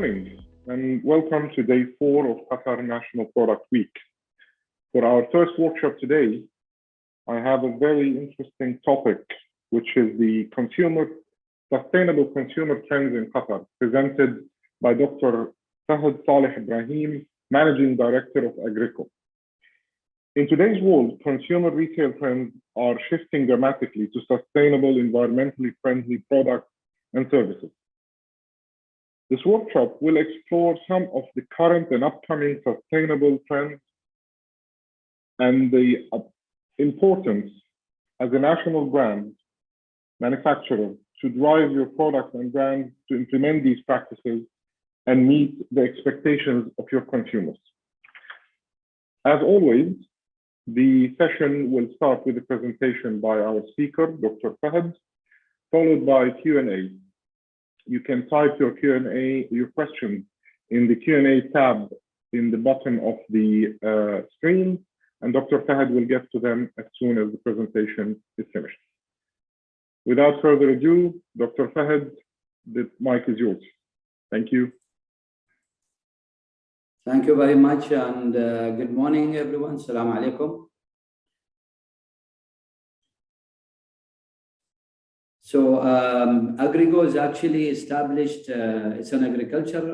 morning and welcome to day 4 of Qatar National Product Week. For our first workshop today, I have a very interesting topic, which is the sustainable consumer trends in Qatar, presented by Dr. Salih ابراهيم, Managing Director of أجريكو. In today's world, consumer retail trends are shifting dramatically to sustainable, environmentally friendly products and services. This workshop will explore some of the current and upcoming sustainable trends and the importance as a national brand manufacturer to drive your products and brands to implement these practices and meet the expectations of your consumers. As always, the session will start with a presentation by our speaker, Dr. Fahad, followed by Q&A. You can type your Q&A, your questions in the Q&A tab in the bottom of the screen, and Dr. Fahad will get to them as soon as the presentation is finished. Without further ado, Dr. Fahad, the mic is yours. Thank you. Thank you very much, and good morning, everyone. Assalamu alaikum. So Aggreco is actually established, it's an agriculture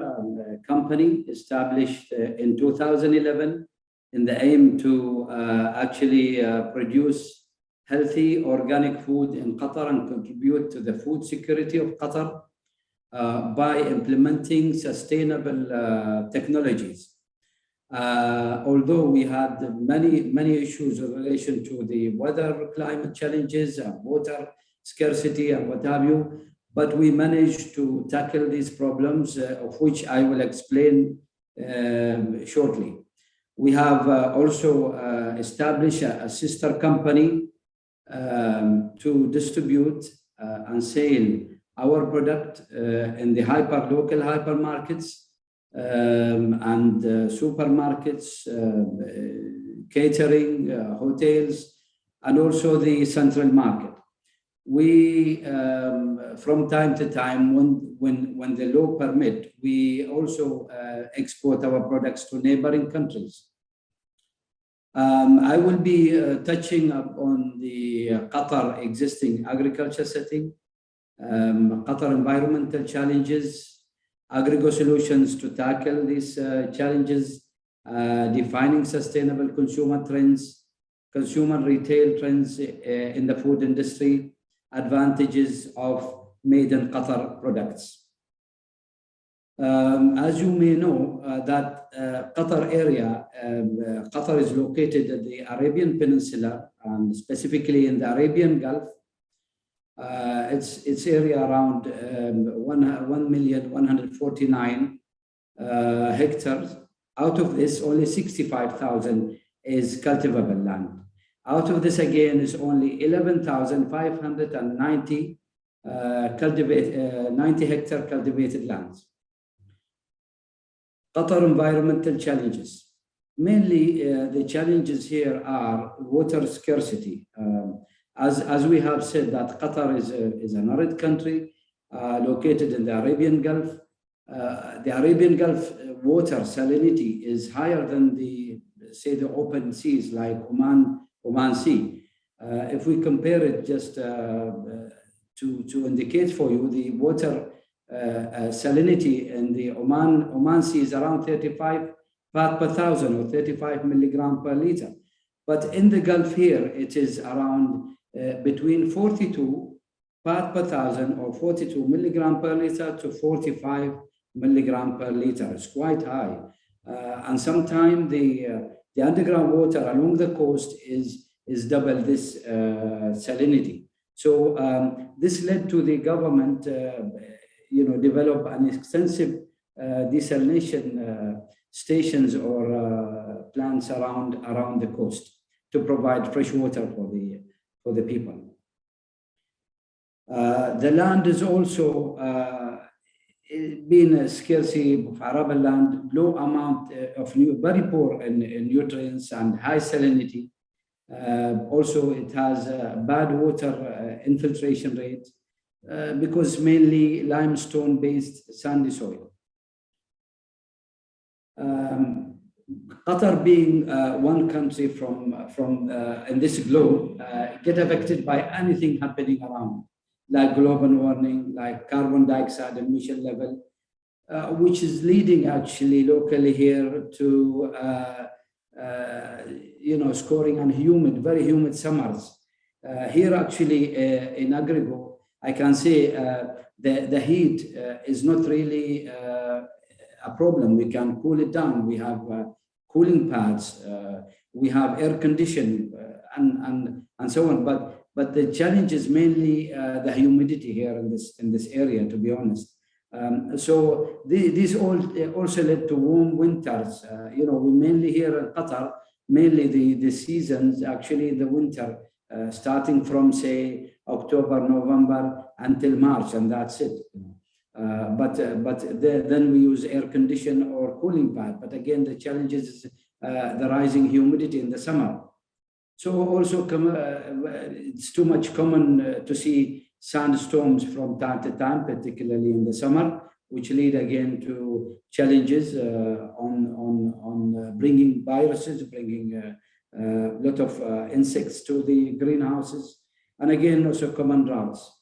company established in 2011 in the aim to actually produce healthy organic food in Qatar and contribute to the food security of Qatar by implementing sustainable technologies. Although we had many issues in relation to the weather, climate challenges, water scarcity and what have you, but we managed to tackle these problems, of which I will explain shortly. We have also established a sister company to distribute and sell our product in the local hypermarkets and supermarkets, catering, hotels, and also the central market. We, from time to time, when the law permit, we also export our products to neighboring countries. I will be touching on the Qatar existing agriculture setting, Qatar environmental challenges, Aggreco solutions to tackle these challenges, defining sustainable consumer trends, consumer retail trends in the food industry, advantages of made in Qatar products. As you may know, that Qatar area, Qatar is located at the Arabian Peninsula and specifically in the Arabian Gulf. Its area around 1,149,000 hectares. Out of this, only 65,000 is cultivable land. Out of this again is only 11,590 90 hectare cultivated lands. Qatar environmental challenges. Mainly the challenges here are water scarcity. As we have said that Qatar is an arid country located in the Arabian Gulf. The Arabian Gulf water salinity is higher than the open seas like Oman Sea. If we compare it just to indicate for you, the water salinity in the Oman Sea is around 35 part per thousand or 35 milligram per liter. But in the Gulf here, it is around between 42 part per thousand or 42 milligram per liter to 45 milligram per liter. It's quite high. And sometimes the underground water along the coast is double this salinity. So this led to the government, develop an extensive desalination stations or plants around the coast to provide fresh water for the people. The land is also being a scarcity of arable land, low amount of very poor in nutrients and high salinity. Also, it has a bad water infiltration rate because mainly limestone-based sandy soil. Qatar being one country from in this globe, get affected by anything happening around, like global warming, like carbon dioxide emission level, which is leading actually locally here to scoring on very humid summers. Here actually in Aggregate, I can say the heat is not really a problem. We can cool it down. We have cooling pads. We have air conditioning and so on. But the challenge is mainly the humidity here in this area, to be honest. So this also led to warm winters. We mainly here in Qatar, mainly the seasons, actually the winter, starting from say October, November until March, and that's it. Then we use air condition or cooling pad. But again, the challenge is the rising humidity in the summer. So also it's too much common to see sandstorms from time to time, particularly in the summer, which lead again to challenges on bringing viruses, bringing a lot of insects to the greenhouses, and again also common droughts.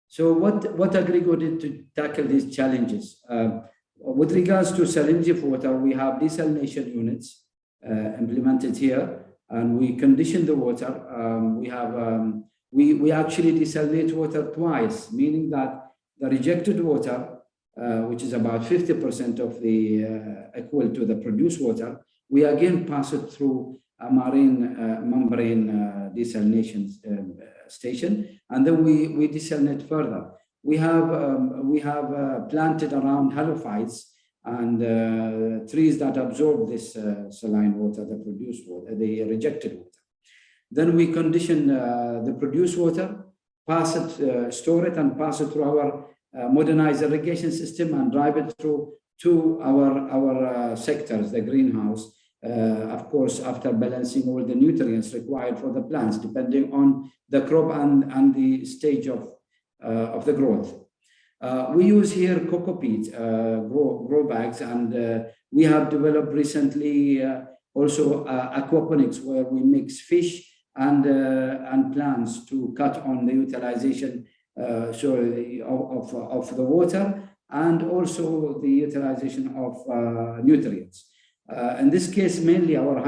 So what Aggreco did to tackle these challenges? With regards to salinity of water, we have desalination units implemented here, and we condition the water. We actually desalinate water twice, meaning that the rejected water, which is about 50% of the equal to the produced water, we again pass it through a marine membrane desalination station, and then we desalinate further. We have planted around halophytes and trees that absorb this saline water, the produced water, the rejected water. Then we condition the produced water, pass it, store it, and pass it through our modernized irrigation system and drive it through to our sectors, the greenhouse. Of course, after balancing all the nutrients required for the plants, depending on the crop and the stage of the growth. We use here cocoa peat grow bags, and we have developed recently also aquaponics, where we mix fish and plants to cut on the utilization of the water, and also the utilization of nutrients. In this case, mainly our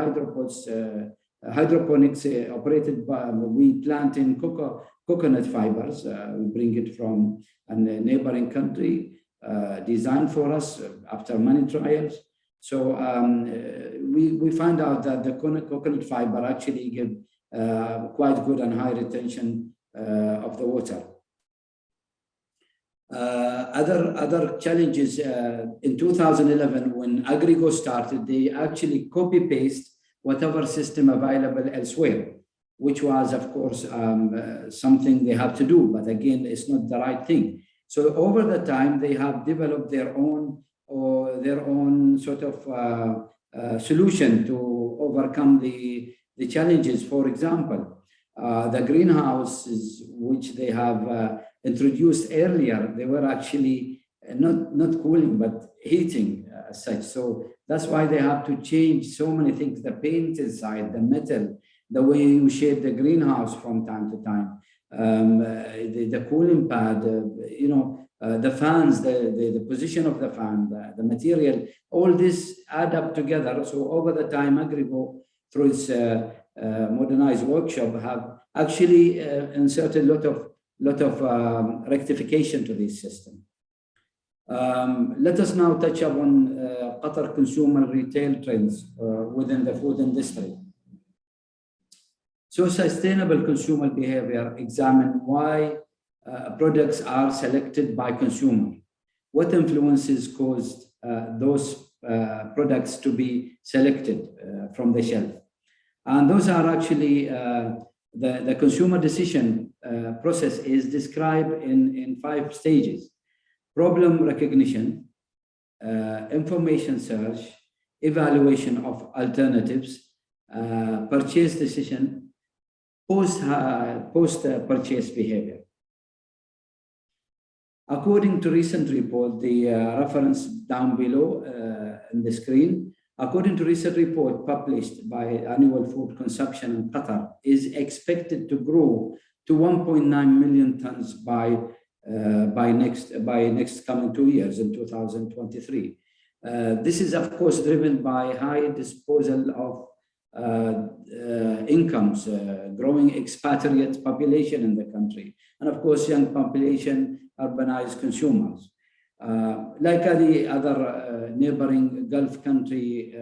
hydroponics operated by, we plant in coconut fibers. We bring it from a neighboring country, designed for us after many trials. So we find out that the coconut fiber actually give quite good and high retention of the water. Other challenges in 2011, when Aggreco started, they actually copy-paste whatever system available elsewhere, which was, of course, something they have to do, but again, it's not the right thing. So over the time, they have developed their own sort of solution to overcome the challenges. For example, the greenhouses which they have introduced earlier, they were actually not cooling, but heating as such. So that's why they have to change so many things, the paint inside, the metal, the way you shape the greenhouse from time to time, the cooling pad, the fans, the position of the fan, the material, all this add up together. So over the time, Aggreco, through its modernized workshop, have actually inserted a lot of rectification to this system. Let us now touch upon Qatar consumer retail trends within the food industry. So sustainable consumer behavior examine why products are selected by consumer. What influences caused those products to be selected from the shelf? And those are actually the consumer decision process is described in 5 stages: problem recognition, information search, evaluation of alternatives, purchase decision, post-purchase behavior. According to recent report, the reference down below in the screen, according to recent report published by Annual Food Consumption in Qatar, is expected to grow to 1.9 million tons by next coming 2 years in 2023. This is of course driven by high disposal of incomes, growing expatriate population in the country, and of course young population, urbanized consumers. Like the other neighboring Gulf country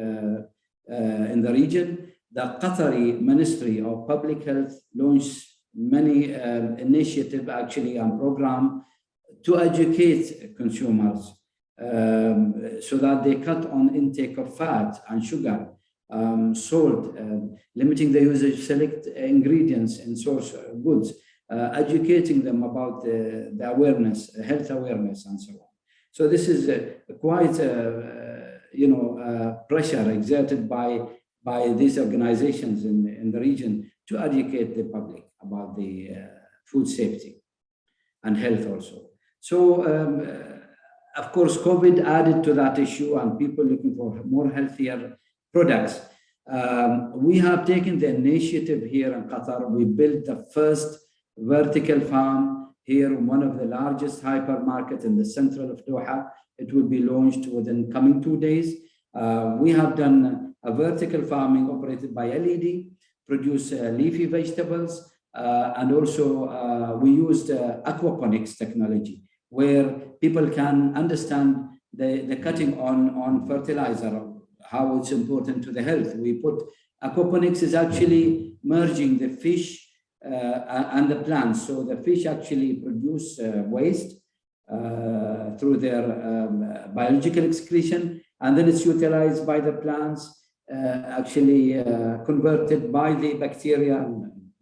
in the region, the Qatari Ministry of Public Health launched many initiatives actually and program to educate consumers so that they cut on intake of fat and sugar, salt, limiting the usage of select ingredients in source goods, educating them about the awareness, health awareness, and so on. So this is quite pressure exerted by these organizations in the region to educate the public about the food safety and health also. So of course, COVID added to that issue and people looking for more healthier products. We have taken the initiative here in Qatar. We built the first vertical farm here, one of the largest hypermarket in the central of Doha. It will be launched within coming 2 days. We have done a vertical farming operated by LED, produce leafy vegetables, and also we used aquaponics technology, where people can understand the cutting on fertilizer, how it's important to the health. We put aquaponics is actually merging the fish and the plants. So the fish actually produce waste through their biological excretion, and then it's utilized by the plants, actually converted by the bacteria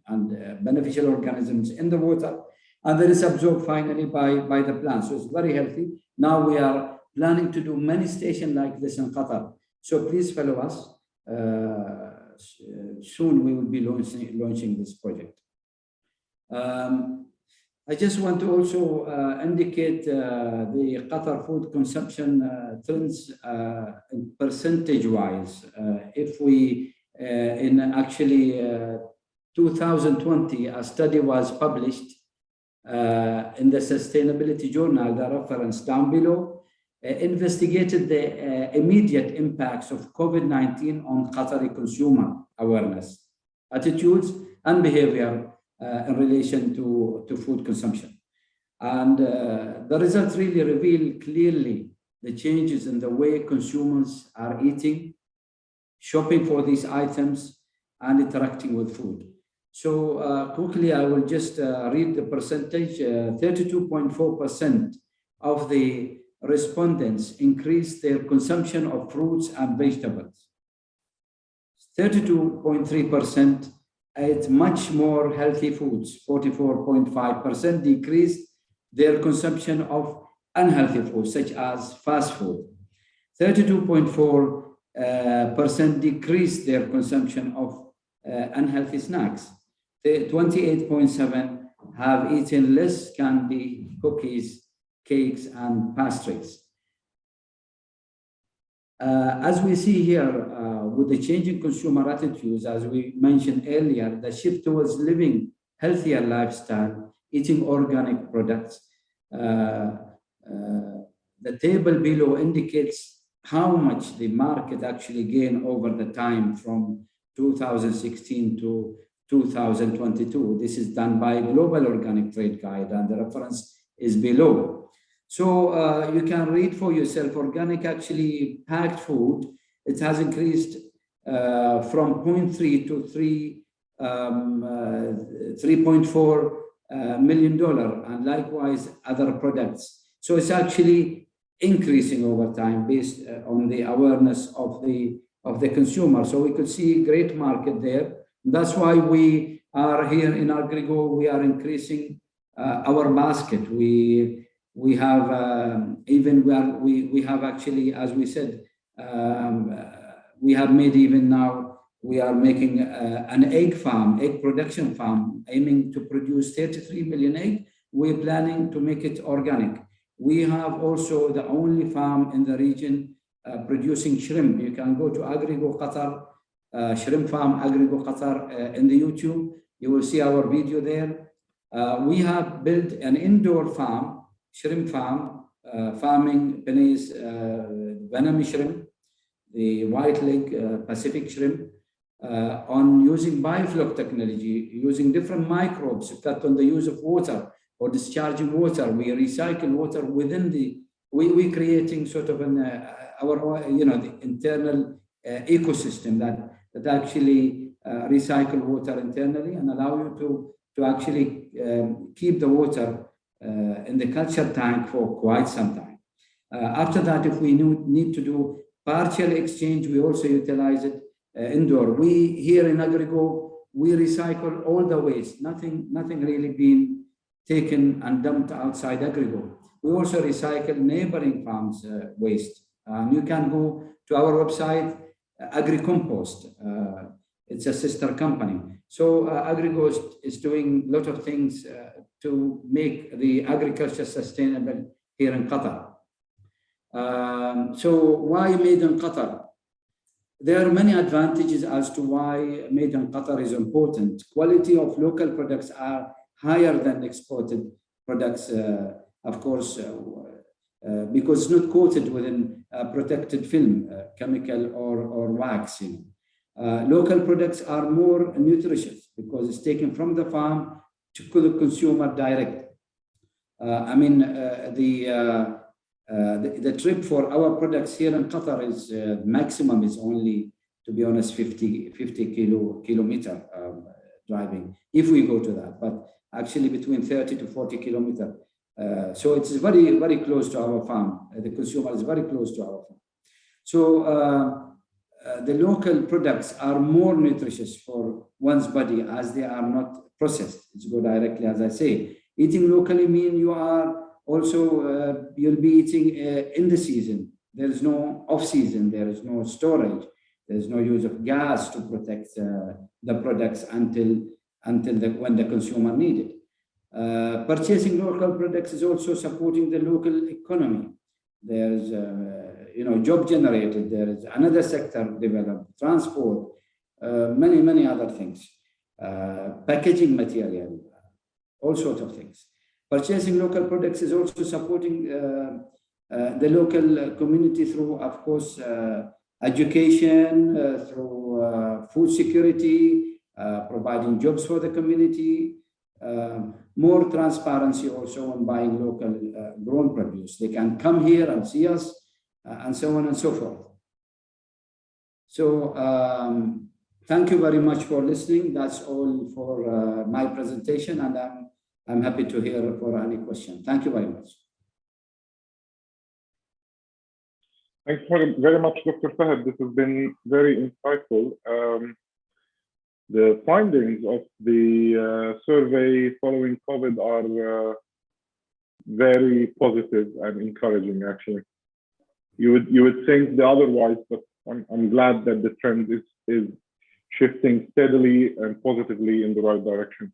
and beneficial organisms in the water, and then it's absorbed finally by the plants. So it's very healthy. Now we are planning to do many stations like this in Qatar. So please follow us. Soon we will be launching this project. I just want to also indicate the Qatar food consumption trends percentage-wise. If we, in actually 2020, a study was published in the Sustainability Journal, the reference down below, investigated the immediate impacts of COVID-19 on Qatari consumer awareness, attitudes, and behavior in relation to food consumption. And the results really reveal clearly the changes in the way consumers are eating, shopping for these items, and interacting with food. So quickly, I will just read the percentage. 32.4% of the respondents increased their consumption of fruits and vegetables. 32.3% ate much more healthy foods. 44.5% decreased their consumption of unhealthy foods, such as fast food. 32.4% decreased their consumption of unhealthy snacks. 28.7% have eaten less candy, cookies, cakes, and pastries. As we see here, with the changing consumer attitudes, as we mentioned earlier, the shift towards living healthier lifestyle, eating organic products. The table below indicates how much the market actually gained over the time from 2016 to 2022. This is done by Global Organic Trade Guide, and the reference is below. So you can read for yourself. Organic actually packed food, it has increased from 0.3 to $3.4 million, and likewise other products. So it's actually increasing over time based on the awareness of the consumer. So we could see great market there. That's why we are here in Aggregate. We are increasing our basket. We have we have actually, as we said, we have made even now, we are making an egg production farm, aiming to produce 33 million eggs. We're planning to make it organic. We have also the only farm in the region producing shrimp. You can go to Aggregate Qatar, shrimp farm Aggregate Qatar in the YouTube. You will see our video there. We have built an indoor farm, shrimp farm, farming Penny's venom shrimp, the white leg Pacific shrimp, on using biofloc technology, using different microbes to cut on the use of water or discharging water. We recycle water within the, we're creating sort of an, our, the internal ecosystem that actually recycle water internally and allow you to actually keep the water in the culture tank for quite some time. After that, if we need to do partial exchange, we also utilize it indoor. We here in Aggregate, we recycle all the waste, nothing really being taken and dumped outside Aggregate. We also recycle neighboring farms' waste. You can go to our website, AgriCompost. It's a sister company. So Aggregate is doing a lot of things to make the agriculture sustainable here in Qatar. So why made in Qatar? There are many advantages as to why made in Qatar is important. Quality of local products are higher than exported products, of course, because it's not coated within protected film, chemical or wax. Local products are more nutritious because it's taken from the farm to the consumer direct. The trip for our products here in Qatar is maximum is only, to be honest, 50 kilometer driving, if we go to that, but actually between 30 to 40 kilometer. So it's very, very close to our farm. The consumer is very close to our farm. So the local products are more nutritious for one's body as they are not processed. It's go directly, as I say. Eating locally means you are also, you'll be eating in the season. There is no off-season. There is no storage. There is no use of gas to protect the products until when the consumer need it. Purchasing local products is also supporting the local economy. There's job generated. There is another sector developed, transport, many other things, packaging material, all sorts of things. Purchasing local products is also supporting the local community through, of course, education, through food security, providing jobs for the community, more transparency also on buying local grown produce. They can come here and see us, and so on and so forth. So thank you very much for listening. That's all for my presentation, and I'm happy to hear for any question. Thank you very much. Thanks very much, Dr. Fahad. This has been very insightful. The findings of the survey following COVID are very positive and encouraging, actually. You would think the otherwise, but I'm glad that the trend is shifting steadily and positively in the right direction.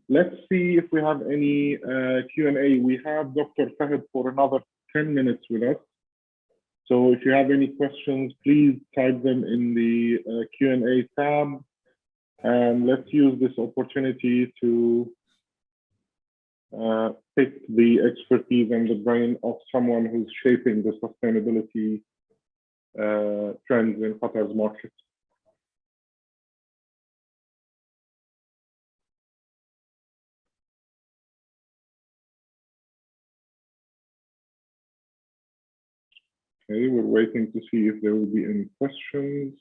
Let's see if we have any Q&A. We have Dr. Fahad for another 10 minutes with us. So if you have any questions, please type them in the Q&A tab. And let's use this opportunity to pick the expertise and the brain of someone who's shaping the sustainability trends in Qatar's market. Okay, we're waiting to see if there will be any questions.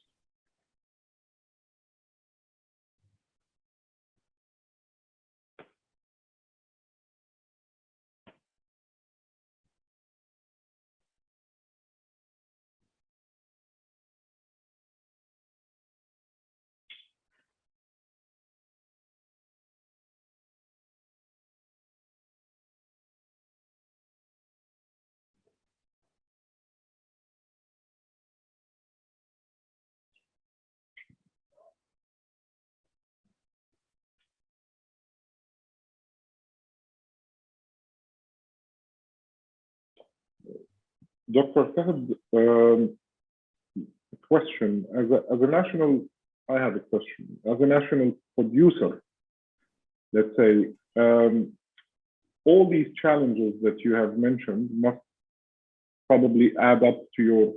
Dr. Fahd, a question. As a national, I have a question. As a national producer, let's say, all these challenges that you have mentioned must probably add up to your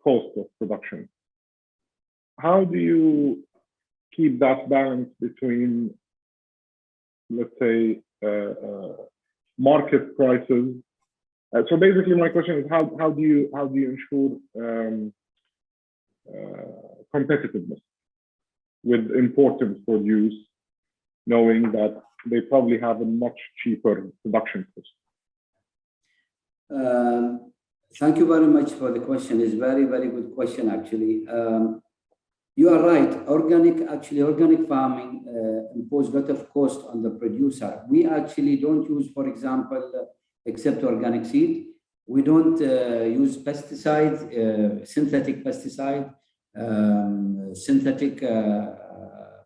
cost of production. How do you keep that balance between, let's say, market prices? So basically, my question is how do you ensure competitiveness with imported produce, knowing that they probably have a much cheaper production cost? Thank you very much for the question. It's very, very good question, actually. You are right. Organic farming imposes a lot of cost on the producer. We actually don't use, for example, except organic seed. We don't use pesticides, synthetic pesticide, synthetic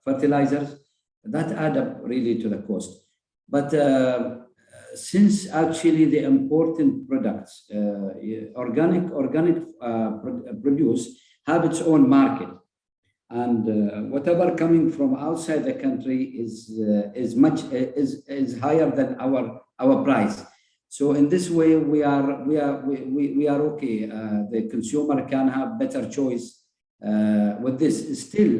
fertilizers. That add up really to the cost. But since actually the important products, organic produce have its own market, and whatever coming from outside the country is higher than our price. So in this way, we are okay. The consumer can have better choice with this.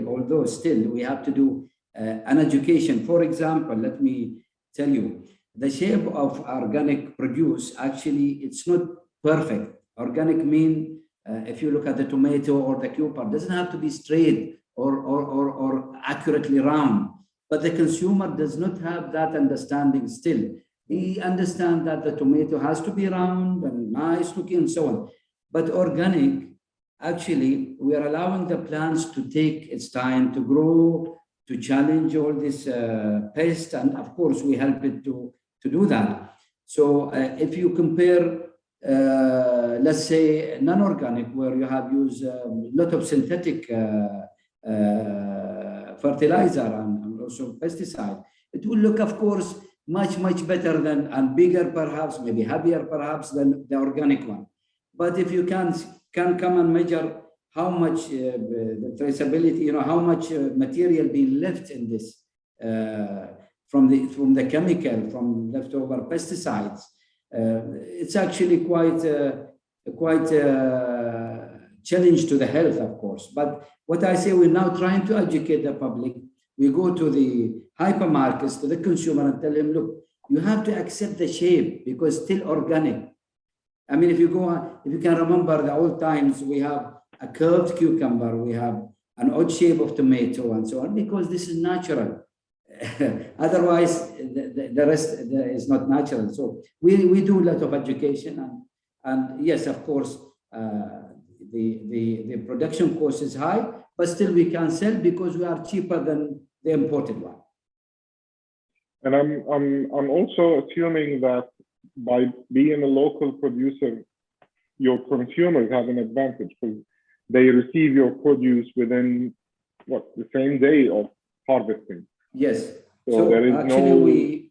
Although we have to do an education. For example, let me tell you, the shape of organic produce, actually, it's not perfect. Organic mean, if you look at the tomato or the cucumber, doesn't have to be straight or accurately round. But the consumer does not have that understanding still. He understands that the tomato has to be round and nice looking and so on. But organic, actually, we are allowing the plants to take its time to grow, to challenge all this pests, and of course, we help it to do that. So if you compare, let's say, non-organic, where you have used a lot of synthetic fertilizer and also pesticide, it will look, of course, much better than, and bigger perhaps, maybe heavier perhaps than the organic one. But if you can come and measure how much the traceability, how much material being left in this from the chemical, from leftover pesticides, it's actually quite challenge to the health, of course. But what I say, we're now trying to educate the public. We go to the hypermarkets, to the consumer, and tell him, look, you have to accept the shape because still organic. I mean, if you can remember the old times, we have a curved cucumber, we have an odd shape of tomato and so on, because this is natural. Otherwise, the rest is not natural. So we do a lot of education, and yes, of course, the production cost is high, but still we can sell because we are cheaper than the imported one. And I'm also assuming that by being a local producer, your consumers have an advantage because they receive your produce within the same day of harvesting. Yes. So there is actually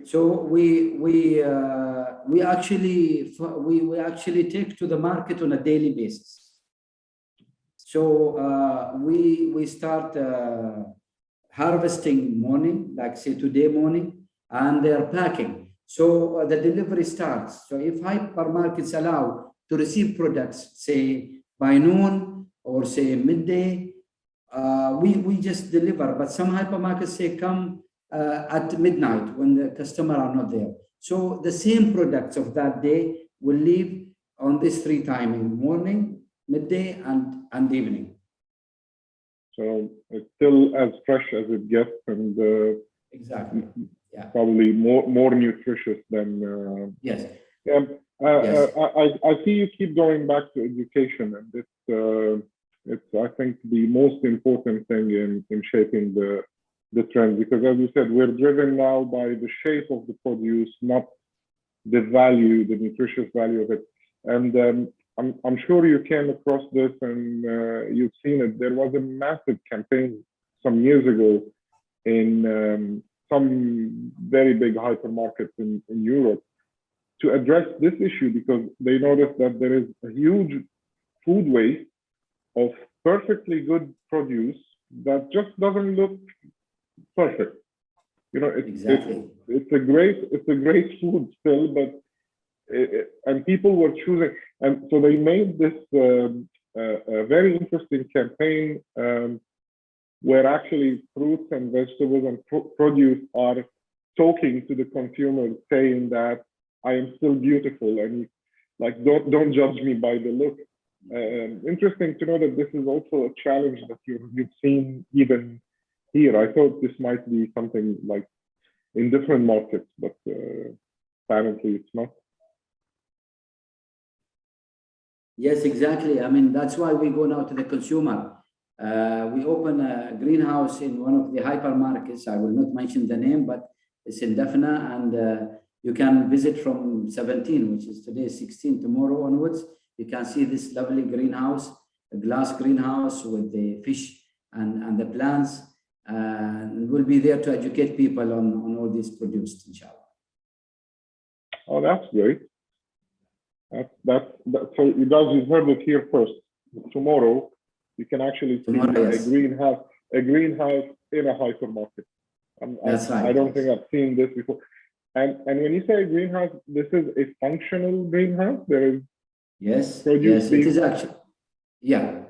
So we actually take to the market on a daily basis. So we start harvesting morning, like say today morning, and they're packing. So the delivery starts. So if hypermarkets allow to receive products, say by noon or say midday, we just deliver. But some hypermarkets say come at midnight when the customer are not there. So the same products of that day will leave on this 3 timing: morning, midday, and evening. So it's still as fresh as it gets, and exactly, yeah, probably more nutritious than. Yes. Yeah. Yes. I see you keep going back to education, and it's I think the most important thing in shaping the trend, because as you said, we're driven now by the shape of the produce, not the value, the nutritious value of it. And I'm sure you came across this and you've seen it. There was a massive campaign some years ago in some very big hypermarkets in Europe to address this issue because they noticed that there is a huge food waste of perfectly good produce that just doesn't look perfect. You know, it's a great food still, but and people were choosing, and so they made this a very interesting campaign where actually fruits and vegetables and produce are talking to the consumer, saying that I am still beautiful and like don't judge me by the look. Interesting to know that this is also a challenge that you've seen even here. I thought this might be something like in different markets, but apparently it's not. Yes, exactly. I mean, that's why we go now to the consumer. We open a greenhouse in one of the hypermarkets. I will not mention the name, but it's in Daphna, and you can visit from 17, which is today, 16, tomorrow onwards. You can see this lovely greenhouse, a glass greenhouse with the fish and the plants. And we'll be there to educate people on all this produced, inshallah. Oh, that's great. That's so you guys, you've heard it here first. Tomorrow, you can actually see yes. a greenhouse in a hypermarket. That's right. I don't think I've seen this before. And when you say greenhouse, this is a functional greenhouse. There is yes, it is actually. Yeah.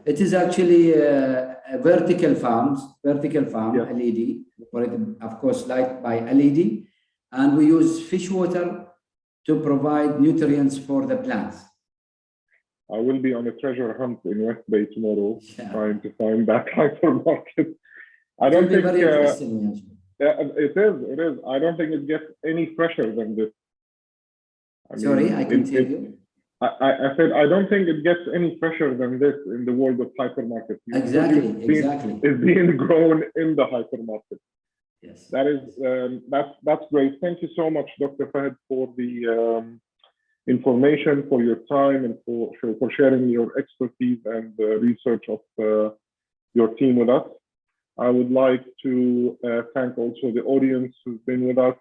It is actually a vertical farm, yeah. LED, for it, of course, light by LED, and we use fish water to provide nutrients for the plants. I will be on a treasure hunt in West Bay tomorrow, trying to find that hypermarket. I don't think it is. I don't think it gets any fresher than this. Sorry, I couldn't hear you. I said I don't think it gets any fresher than this in the world of hypermarkets. Exactly. It's being grown in the hypermarket. Yes. That's great. Thank you so much, Dr. Fahd, for the information, for your time, and for sharing your expertise and research of your team with us. I would like to thank also the audience who's been with us.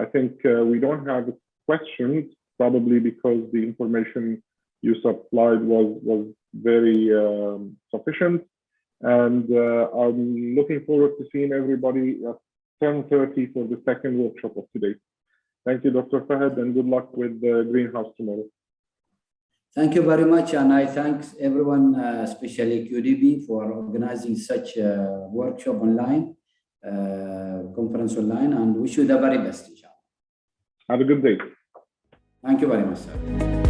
I think we don't have questions, probably because the information you supplied was very sufficient. And I'm looking forward to seeing everybody at 10:30 for the second workshop of today. Thank you, Dr. Fahd, and good luck with the greenhouse tomorrow. Thank you very much, and I thank everyone, especially QDB, for organizing such a workshop online, conference online, and wish you the very best, inshallah. Have a good day. Thank you very much, sir.